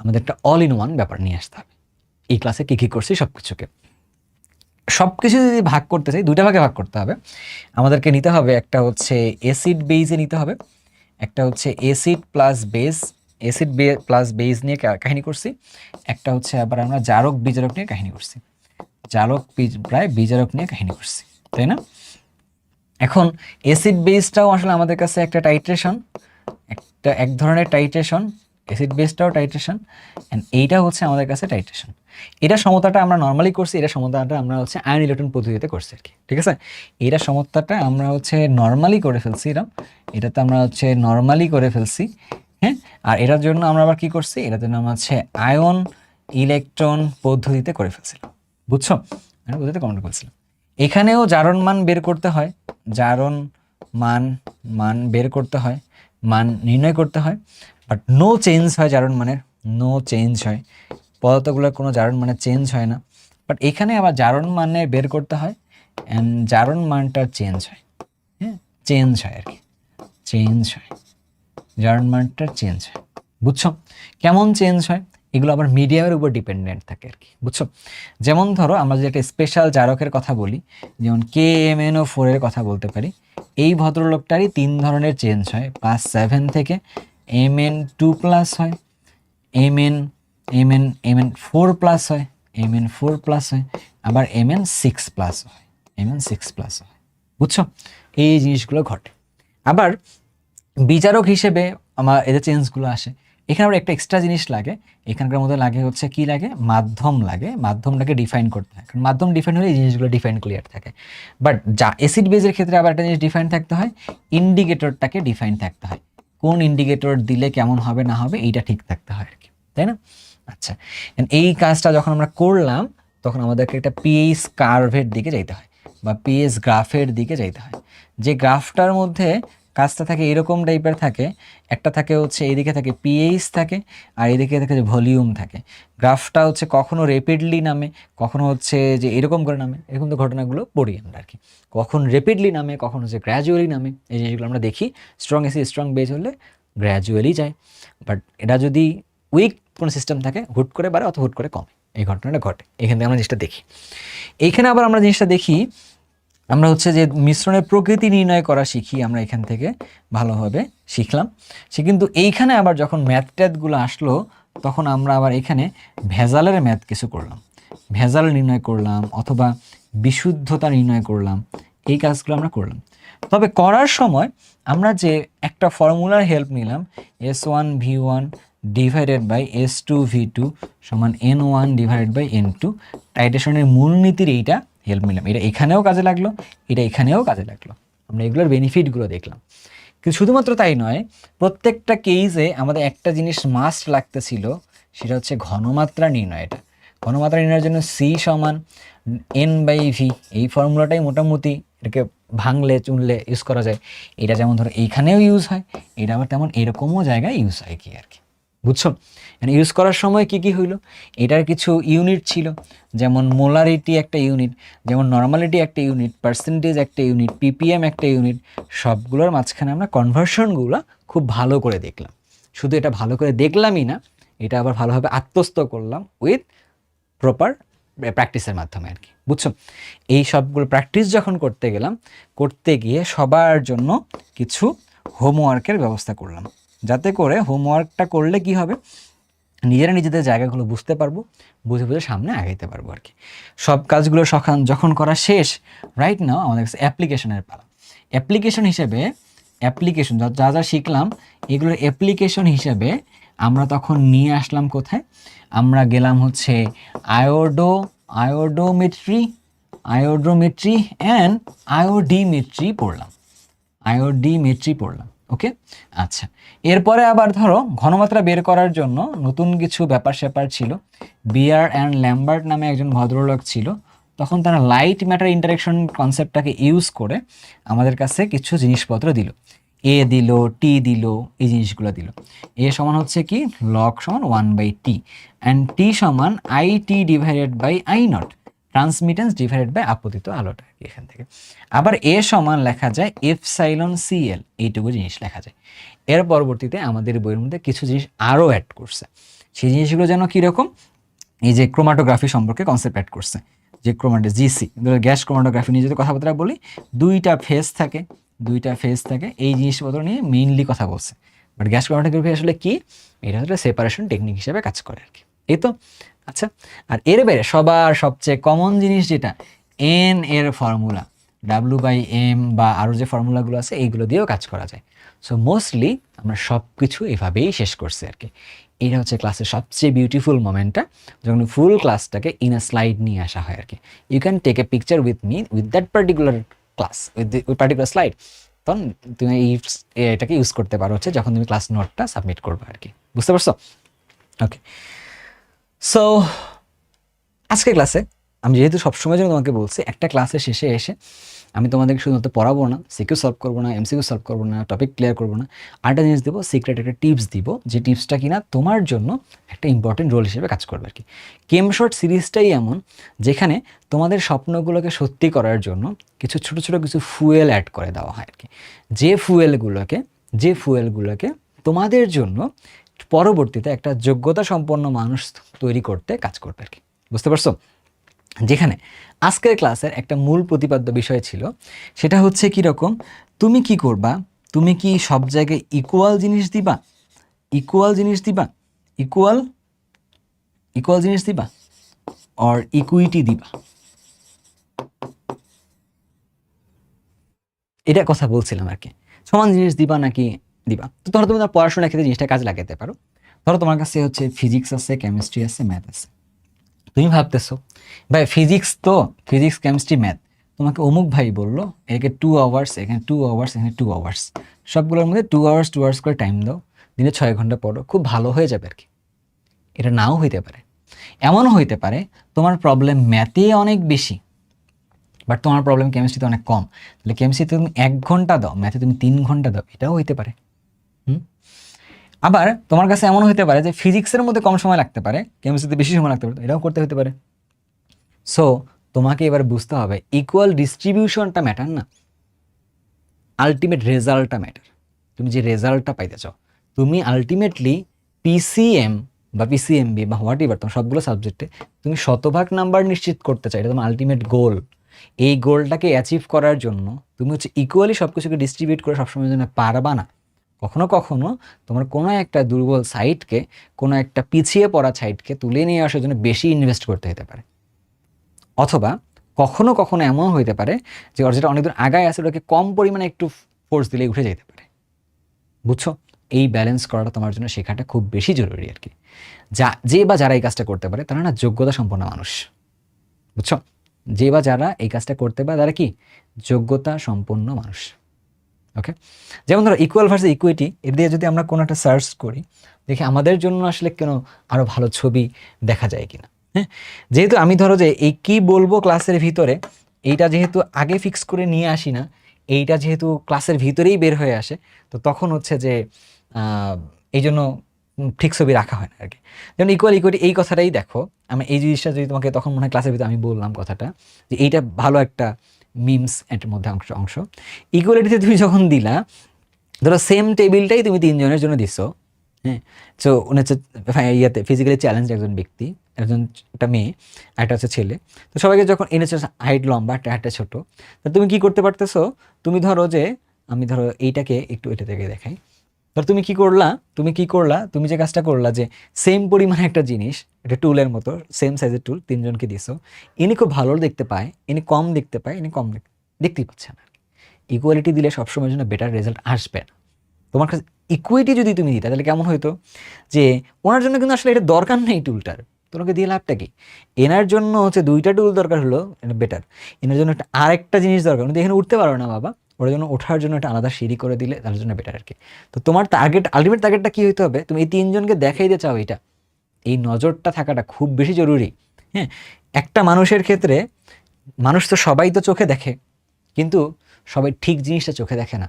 আমাদের একটা all in one ব্যাপার নিয়ে আসতে হবে। এই ক্লাসে কী কী করছি সব কিছু যদি ভাগ করতে চাই, দুইটা ভাগে ভাগ করতে হবে। আমাদেরকে নিতে হবে একটা হচ্ছে অ্যাসিড বেইজে নিতে হবে, একটা হচ্ছে acid plus base, acid plus base নিয়ে কাহিনী করছি। একটা হচ্ছে আবার আমরা জারক বিজারক নিয়ে কাহিনী করছি, জারক প্রায় বিজারক নিয়ে কাহিনী করছি, তাই না? এখন অ্যাসিড বেসটাও আসলে আমাদের কাছে একটা টাইট্রেশন, এক ধরনের টাইট্রেশন, অ্যাসিড বেসটাও টাইট্রেশন, অ্যান্ড এইটা হচ্ছে আমাদের কাছে টাইট্রেশন। এটা সমতাটা আমরা নর্মালি করছি, এটা সমতাটা আমরা হচ্ছে আয়ন ইলেকট্রন পদ্ধতিতে করছি আর কি, ঠিক আছে? এটা সমতাটা আমরা হচ্ছে নর্মালি করে ফেলছি, এটাতে আমরা হচ্ছে নর্মালি করে ফেলছি, হ্যাঁ। আর এটার জন্য আমরা আবার কি করছি, এটার জন্য আমরা হচ্ছে আয়ন ইলেকট্রন পদ্ধতিতে করে ফেলছিলাম, বুঝছো? আমি পদ্ধতিতে কমেন্ট করছিলাম। এখানেও জারণ মান বের করতে হয়, জারণ মান বের করতে হয়, মান নির্ণয় করতে হয়, বাট নো চেঞ্জ হয় জারণ মানের, নো চেঞ্জ হয়, পদার্থগুলোর কোনো জারণ মানে চেঞ্জ হয় না। বাট এখানে আবার জারণ মানে বের করতে হয়, অ্যান্ড জারণ মানটা চেঞ্জ হয়, হ্যাঁ, চেঞ্জ হয় আর কি, চেঞ্জ হয়, জারণ মানটা চেঞ্জ হয়, বুঝছো? কেমন চেঞ্জ হয় এগুলো আবার মিডিয়ামের উপর ডিপেন্ডেন্ট থাকে আর কি, বুঝছো? যেমন ধরো আমরা যদি একটা স্পেশাল জারকের কথা বলি, যেমন KMnO4 এর কথা বলতে পারি, এই ভদ্রলোকটারই 3 ধরনের চেঞ্জ হয়, +7 থেকে Mn2+ হয়, Mn4+ হয়, Mn4+ হয়, আবার Mn6+ হয়, Mn6+ হয়, বুঝছো? এই জিনিসগুলো ঘটে। আবার বিচারক হিসেবে আমার এদের চেঞ্জগুলো আসে। এখানে আবার একটা এক্সট্রা জিনিস লাগে, এখানকার মধ্যে লাগে হচ্ছে কি লাগে, মাধ্যম লাগে, মাধ্যমটাকে ডিফাইন করতে হয়, কারণ মাধ্যম ডিফাইন হলে এই জিনিসগুলো ডিফাইন ক্লিয়ার থাকে। বাট যা অ্যাসিড বেজের ক্ষেত্রে আবার একটা জিনিস ডিফাইন থাকতে হয়, ইন্ডিকেটরটাকে ডিফাইন থাকতে হয়, কোন ইন্ডিকেটর দিলে কেমন হবে না হবে এইটা ঠিক থাকতে হয় আর কি, তাই না? আচ্ছা, এই কাজটা যখন আমরা করলাম তখন আমাদেরকে একটা পিএইচ কার্ভের দিকে যাইতে হয় বা পিএইচ গ্রাফের দিকে যাইতে হয়। যে গ্রাফটার মধ্যে কাজটা থাকে এরকম টাইপের থাকে, একটা থাকে হচ্ছে এইদিকে থাকে পিএইচ থাকে, আর এইদিকে থাকে যে ভলিউম থাকে। গ্রাফটা হচ্ছে কখনো র্যাপিডলি নামে, কখনো হচ্ছে যে এরকম করে নামে, এরকম তো ঘটনাগুলো পড়ি আমরা আর কি। কখন র্যাপিডলি নামে, কখন হচ্ছে গ্র্যাজুয়ালি নামে, এই জিনিসগুলো আমরা দেখি। স্ট্রং এসি স্ট্রং বেজ হলে গ্র্যাজুয়ালি যায়, বাট এটা যদি উইক কোনো সিস্টেম থাকে হুট করে বাড়ে অথবা হুট করে কমে, এই ঘটনাটা ঘটে। এখান থেকে আমরা জিনিসটা দেখি। এইখানে আবার আমরা জিনিসটা দেখি, আমরা হচ্ছে যে মিশ্রণের প্রকৃতি নির্ণয় করা শিখি, আমরা এখান থেকে ভালোভাবে শিখলাম। সে কিন্তু এইখানে আবার যখন ম্যাথ ট্যাথগুলো আসলো তখন আমরা আবার এখানে ভেজালের ম্যাথ কিছু করলাম, ভেজাল নির্ণয় করলাম অথবা বিশুদ্ধতা নির্ণয় করলাম, এই কাজগুলো আমরা করলাম। তবে করার সময় আমরা যে একটা ফর্মুলার হেল্প নিলাম, S1V1 ডিভাইডেড বাই S2V2 সমান N1 ডিভাইডেড বাই N2, টাইট্রেশনের মূলনীতির এইটা হেল্প নিলাম। এটা এখানেও কাজে লাগলো, এটা এখানেও কাজে লাগলো, আমরা এগুলোর বেনিফিটগুলো দেখলাম। কিন্তু শুধুমাত্র তাই নয়, প্রত্যেকটা কেসে আমাদের একটা জিনিস মাস্ট লাগতেছিল, সেটা হচ্ছে ঘনমাত্রা নির্ণয়। এটা ঘনমাত্রা নির্ণয়ের জন্য C সমান N/V, এই ফর্মুলাটাই মোটামুটি এটাকে ভাঙলে চুনলে ইউজ করা যায়। এটা যেমন ধরো এইখানেও ইউজ হয়, এটা আবার তেমন এরকমও জায়গায় ইউজ হয় কি আর কি, বুঝছো? ইউজ করার সময় কি কি হইলো, এটার কিছু ইউনিট ছিল, যেমন মোলারিটি একটা ইউনিট, যেমন নর্মালিটি একটা ইউনিট, পার্সেন্টেজ একটা ইউনিট, ppm একটা ইউনিট। সবগুলোর মাঝখানে আমরা কনভার্সনগুলো খুব ভালো করে দেখলাম। শুধু এটা ভালো করে দেখলামই না, এটা আবার ভালোভাবে আত্মস্থ করলাম উইথ প্রপার প্র্যাকটিসের মাধ্যমে আর কি, বুঝছো? এই সবগুলো প্র্যাকটিস যখন করতে গিয়ে সবার জন্য কিছু হোমওয়ার্কের ব্যবস্থা করলাম, যাতে করে হোমওয়ার্কটা করলে কি হবে, নিজেরা নিজেদের জায়গাগুলো বুঝতে পারবো, বুঝে বুঝে সামনে আগাইতে পারবো আর কি। সব কাজগুলো যখন করা শেষ, রাইট নাও আমাদের কাছে অ্যাপ্লিকেশনের পালা। অ্যাপ্লিকেশন যা যা শিখলাম এগুলোর অ্যাপ্লিকেশন হিসেবে আমরা তখন নিয়ে আসলাম কোথায়, আমরা গেলাম হচ্ছে আয়োডোমেট্রি অ্যান্ড আয়োডিমেট্রি পড়লাম। ওকে, আচ্ছা। এরপরে আবার ধরো ঘনমাত্রা বের করার জন্য নতুন কিছু ব্যাপার ছিল। বিয়ার অ্যান্ড ল্যাম্বার্ট নামে একজন ভদ্রলোক ছিল, তখন তারা লাইট ম্যাটার ইন্টারেকশন কনসেপ্টটাকে ইউজ করে আমাদের কাছে কিছু জিনিসপত্র দিল, এ দিল, টি দিল, এই জিনিসগুলো দিল। এ সমান হচ্ছে কি, লগ সমান 1/t, অ্যান্ড টি সমান IT divided by I0, transmittance divided by আপতিত আলোটা এখান থেকে। আবার এ সমান লেখা যায় εcl, এইটুকু জিনিস লেখা যায়। এর পরবর্তীতে আমাদের বইয়ের মধ্যে কিছু জিনিস আরও অ্যাড করছে, সেই জিনিসগুলো যেন কীরকম, এই যে ক্রোমাটোগ্রাফি সম্পর্কে কনসেপ্ট অ্যাড করছে, যে জিসি গ্যাস ক্রোমাটোগ্রাফি নিয়ে যদি কথাবার্তা বলি, দুইটা ফেজ থাকে, এই জিনিসপত্র নিয়ে মেইনলি কথা বলছে। বাট গ্যাস ক্রোমাটোগ্রাফি আসলে কি, এটা হচ্ছে সেপারেশন টেকনিক হিসেবে কাজ করে আর কি, এই তো। আচ্ছা, আর এর বাইরে সবার সবচেয়ে কমন জিনিস যেটা এন এর ফর্মুলা, W/M বা আরও যে ফর্মুলাগুলো আছে এইগুলো দিয়েও কাজ করা যায়। সো মোস্টলি আমরা সব কিছু এভাবেই শেষ করছি আর কি। এটা হচ্ছে ক্লাসের সবচেয়ে বিউটিফুল মোমেন্টটা, যখন ফুল ক্লাসটাকে ইন আ স্লাইড নিয়ে আসা হয় আর কি। You can take a picture with me with that particular class, with particular slide. তখন তুমি এটাকে ইউজ করতে পারো হচ্ছে যখন তুমি ক্লাস নোটটা সাবমিট করবে আর কি, বুঝতে পারছো? ওকে, সো আজকে ক্লাসে আমি যেহেতু সবসময় জন্য তোমাকে বলছি, একটা ক্লাসের শেষে এসে আমি তোমাদেরকে শুধুমাত্র পড়াবো না, সিকিউ সলভ করবো না, এমসিকিউ সলভ করবো না, টপিক ক্লিয়ার করবো না, আরেকটা জিনিস দেবো, সিক্রেট একটা টিপস দিব, যে টিপসটা কিনা তোমার জন্য একটা ইম্পর্টেন্ট রোল হিসেবে কাজ করবে আর কি। কেম শর্ট সিরিজটাই এমন, যেখানে তোমাদের স্বপ্নগুলোকে সত্যি করার জন্য কিছু ছোট ছোট কিছু ফুয়েল অ্যাড করে দেওয়া হয় আর কি, যে ফুয়েলগুলোকে তোমাদের জন্য পরবর্তীতে একটা যোগ্যতা সম্পন্ন মানুষ তৈরি করতে কাজ করবে আর কি, বুঝতে পারছো? যেখানে আজকের ক্লাসের একটা মূল প্রতিপাদ্য বিষয় ছিল, সেটা হচ্ছে কীরকম, তুমি কি করবা, তুমি কি সব জায়গায় ইকুয়াল জিনিস দিবা, ইকুয়াল জিনিস দিবা অর ইকুইটি দিবা, এটা কথা বলছিলাম আর কি। সমান জিনিস দিবা নাকি দিবা। তো ধরো তুমি তোমার পড়াশোনার ক্ষেত্রে জিনিসটা কাজে লাগাতে পারো। ধরো তোমার কাছে হচ্ছে ফিজিক্স আছে, কেমিস্ট্রি আছে, ম্যাথ আছে, তুমি ভাবতেছো ভাই ফিজিক্স কেমিস্ট্রি ম্যাথ, তোমাকে অমুক ভাই বললো একে 2 আওয়ার্স, এখানে 2 আওয়ার্স, এখানে 2 আওয়ার্স, সবগুলোর মধ্যে 2 আওয়ার্স করে টাইম দাও, দিনে 6 ঘন্টা পড়ো, খুব ভালো হয়ে যাবে আর কি। এটা নাও হইতে পারে, এমনও হইতে পারে তোমার প্রবলেম ম্যাথে অনেক বেশি, বাট তোমার প্রবলেম কেমিস্ট্রিতে অনেক কম, তাহলে কেমিস্ট্রিতে তুমি 1 ঘন্টা দাও, ম্যাথে তুমি 3 ঘন্টা দাও, এটাও হইতে পারে। আবার তোমার কাছে এমন হতে পারে যে ফিজিক্সের মধ্যে কম সময় লাগতে পারে, কেমিস্ট্রিতে বেশি সময় লাগতে পারে, এটাও করতে হতে পারে। সো তোমাকে এবার বুঝতে হবে ইকুয়াল ডিস্ট্রিবিউশনটা ম্যাটার না, আলটিমেট রেজাল্টটা ম্যাটার। তুমি যে রেজাল্টটা পাইতে চাও, তুমি আলটিমেটলি পিসিএম বা পিসিএমবি বা হোয়াট এভার তোমার সবগুলো সাবজেক্টে তুমি শতভাগ নাম্বার নিশ্চিত করতে চাই, এটা তোমার আলটিমেট গোল। এই গোলটাকে অ্যাচিভ করার জন্য তুমি হচ্ছে ইকুয়ালি সব কিছুকে ডিস্ট্রিবিউট করে সবসময়ের জন্য পারবা না। কখনো কখনো তোমার কোনো একটা দুর্বল সাইটকে, কোনো একটা পিছিয়ে পড়া সাইটকে তুলে নিয়ে আসার জন্য বেশি ইনভেস্ট করতে হতে পারে, অথবা কখনো কখনো এমন হইতে পারে যে ওর যেটা অনেকদূর আগায় আছে ওটাকে কম পরিমাণে একটু ফোর্স দিলে উঠে যেতে পারে, বুঝছো? এই ব্যালেন্স করাটা তোমার জন্য শেখাটা খুব বেশি জরুরি আর কি। যে বা যারা এই কাজটা করতে পারে তারা না যোগ্যতা সম্পন্ন মানুষ, বুঝছো? যে বা যারা এই কাজটা করতে পারে তারা কি যোগ্যতা সম্পন্ন মানুষ। ওকে, যেমন ধরো ইকুয়াল ভার্সেস ইকুইটি, এর দিয়ে যদি আমরা কোনো একটা সার্চ করি, দেখি আমাদের জন্য আসলে কেন আরো ভালো ছবি দেখা যায় কিনা। হ্যাঁ, যেহেতু আমি ধরো যে এই কি বলবো ক্লাসের ভিতরে, এইটা যেহেতু আগে ফিক্স করে নিয়ে আসি না, এইটা যেহেতু ক্লাসের ভিতরেই বের হয়ে আসে, তো তখন হচ্ছে যে এই জন্য ঠিক ছবি রাখা হয় না আর কি। যেমন ইকুয়াল ইকুইটি এই কথাটাই দেখো, আমি এই জিনিসটা যদি তোমাকে তখন মনে হয় ক্লাসের ভিতরে আমি বললাম কথাটা, যে এইটা ভালো একটা মিমস এর মধ্যে অংশ। ইকুয়ালিটিতে তুমি যখন দিলা, ধরো সেম টেবিলটাই তুমি 3 জনের জন্য দিছো, হ্যাঁ, সো উনি হচ্ছে ইয়াতে ফিজিক্যালি চ্যালেঞ্জ একজন ব্যক্তি, একটা মেয়ে, একটা হচ্ছে ছেলে। তো সবাইকে যখন এনেছে হাইট লম্বা, একটা ছোট, তো তুমি কি করতে পারতেছো, তুমি ধরো যে আমি ধরো এইটাকে একটু এটা থেকে দেখাই, ধর তুমি কি করলা, তুমি যে কাজটা করলা যে সেম পরিমাণে একটা জিনিস, একটা টুলের মতো সেম সাইজের টুল 3 জনকে দিছো, ইনি খুব ভালো দেখতে পায়, ইনি কম দেখতে পায়, ইনি কম দেখতেই পাচ্ছে না। ইকুয়ালিটি দিলে সবসময়ের জন্য বেটার রেজাল্ট আসবে না। তোমার কাছে ইকুইটি যদি তুমি দিতে, তাহলে কেমন হইতো যে ওনার জন্য কিন্তু আসলে এটা দরকার নেই টুলটার, তোমাকে দিয়ে লাভটা কি? এনার জন্য হচ্ছে 2টা টুল দরকার হলো, এটা বেটার। এনার জন্য একটা আরেকটা জিনিস দরকার, উনি এখানে উঠতে পারো না বাবা, ওর জন্য ওঠার জন্য একটা আলাদা সিঁড়ি করে দিলে তার জন্য বেটার আর কি। তো তোমার আলটিমেট টার্গেটটা কি হইতে হবে, তুমি এই 3 জনকে দেখাই দিতে চাও, এটা এই নজরটা থাকাটা খুব বেশি জরুরি। হ্যাঁ, একটা মানুষের ক্ষেত্রে মানুষ তো সবাই তো চোখে দেখে, কিন্তু সবাই ঠিক জিনিসটা চোখে দেখে না,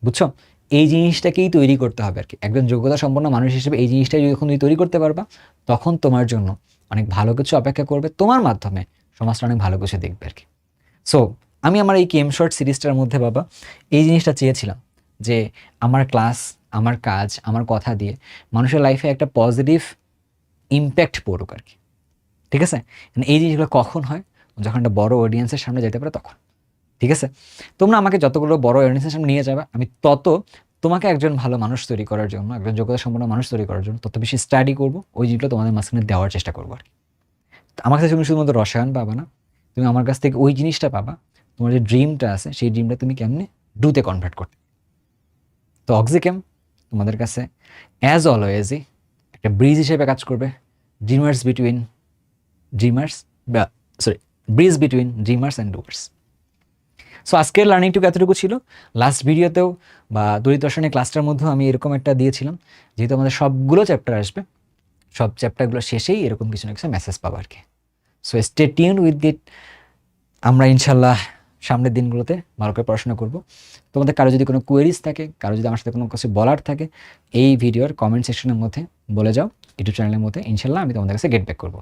বুঝছো? এই জিনিসটাকেই তৈরি করতে হবে আর কি। একজন যোগ্যতা সম্পন্ন মানুষ হিসেবে এই জিনিসটাই যখন তুমি তৈরি করতে পারবা, তখন তোমার জন্য অনেক ভালো কিছু অপেক্ষা করবে, তোমার মাধ্যমে সমাজটা অনেক ভালো কিছু দেখবে আর কি। সো আমি আমার এই কেম শর্ট সিরিজটার মধ্যে বাবা এই জিনিসটা চেয়েছিলাম যে আমার ক্লাস আমার কাজ, আমার কথা দিয়ে মানুষের লাইফে একটা পজিটিভ ইম্প্যাক্ট পড়ুক আর কি। ঠিক আছে, মানে এই জিনিসগুলো কখন হয়, যখন একটা বড় অডিয়েন্সের সামনে যেতে পারে তখন। ঠিক আছে, তোমরা আমাকে যতগুলো বড় অডিয়েন্সের সামনে নিয়ে যাবে, আমি তত তোমাকে একজন ভালো মানুষ তৈরি করার জন্য, একজন যোগ্যতা সম্পন্ন মানুষ তৈরি করার জন্য তত বেশি স্টাডি করবো, ওই জিনিসগুলো তোমাদের মাঝখানে দেওয়ার চেষ্টা করবো আর কি। তো আমার কাছে তুমি শুধুমাত্র রসায়ন পাবা না, তুমি আমার কাছ থেকে ওই জিনিসটা পাবা, তোমার যে ড্রিমটা আছে সেই ড্রিমটা তুমি কেমনে ডুতে কনভার্ট করতে। তো অক্সিকেম তোমাদের কাছে অ্যাজ অলওয়েজই একটা ব্রিজ হিসেবে কাজ করবে, dreamers between dreamers sorry bridge between dreamers and Dooars. So আজকের লার্নিংটুকু এতটুকু ছিল। লাস্ট ভিডিওতেও বা তড়িৎ রসায়নের ক্লাসটার মধ্যেও আমি এরকম একটা দিয়েছিলাম, যেহেতু আমাদের সবগুলো চ্যাপ্টার আসবে, সব চ্যাপ্টারগুলো শেষেই এরকম কিছু না কিছু মেসেজ পাবো আর কি। So stay tuned with it. আমরা ইনশাল্লাহ সামনের দিনগুলোতে ভালো করে পড়াশোনা করব। তোমাদের কারো যদি কোনো কোয়েরিজ থাকে, কারো যদি আমার সাথে কোনো কিছু বলার থাকে, এই ভিডিওর কমেন্ট সেকশনের মধ্যে বলে যাও, ইউটিউব চ্যানেলের মধ্যে, ইনশাল্লাহ আমি তোমাদের কাছে গেট ব্যাক করবো।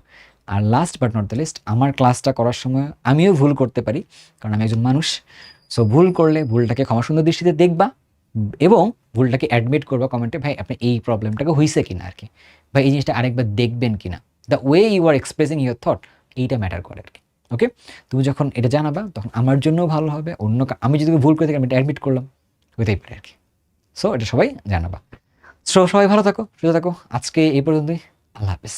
আর last but not the least, আমার ক্লাসটা করার সময় আমিও ভুল করতে পারি, কারণ আমি একজন মানুষ। সো ভুল করলে ভুলটাকে ক্ষমাসুন্দর দৃষ্টিতে দেখবা এবং ভুলটাকে অ্যাডমিট করবা কমেন্টে, ভাই আপনি এই প্রবলেমটাকে হয়েছে কিনা আর কি, ভাই এই জিনিসটা আরেকবার দেখবেন কিনা, the way you are expressing your thought, এইটা ম্যাটার করে আর কি। ওকে, তুমি যখন এটা জানাবা তখন আমার জন্যও ভালো হবে, আমি যদি ভুল করে থাকি আমি এটা অ্যাডমিট করলাম, হইতেই পারে আর কি। সো এটা সবাই জানাবা। সো সবাই ভালো থাকো, সুস্থ থাকো, আজকে এই পর্যন্তই, আল্লাহ হাফিজ।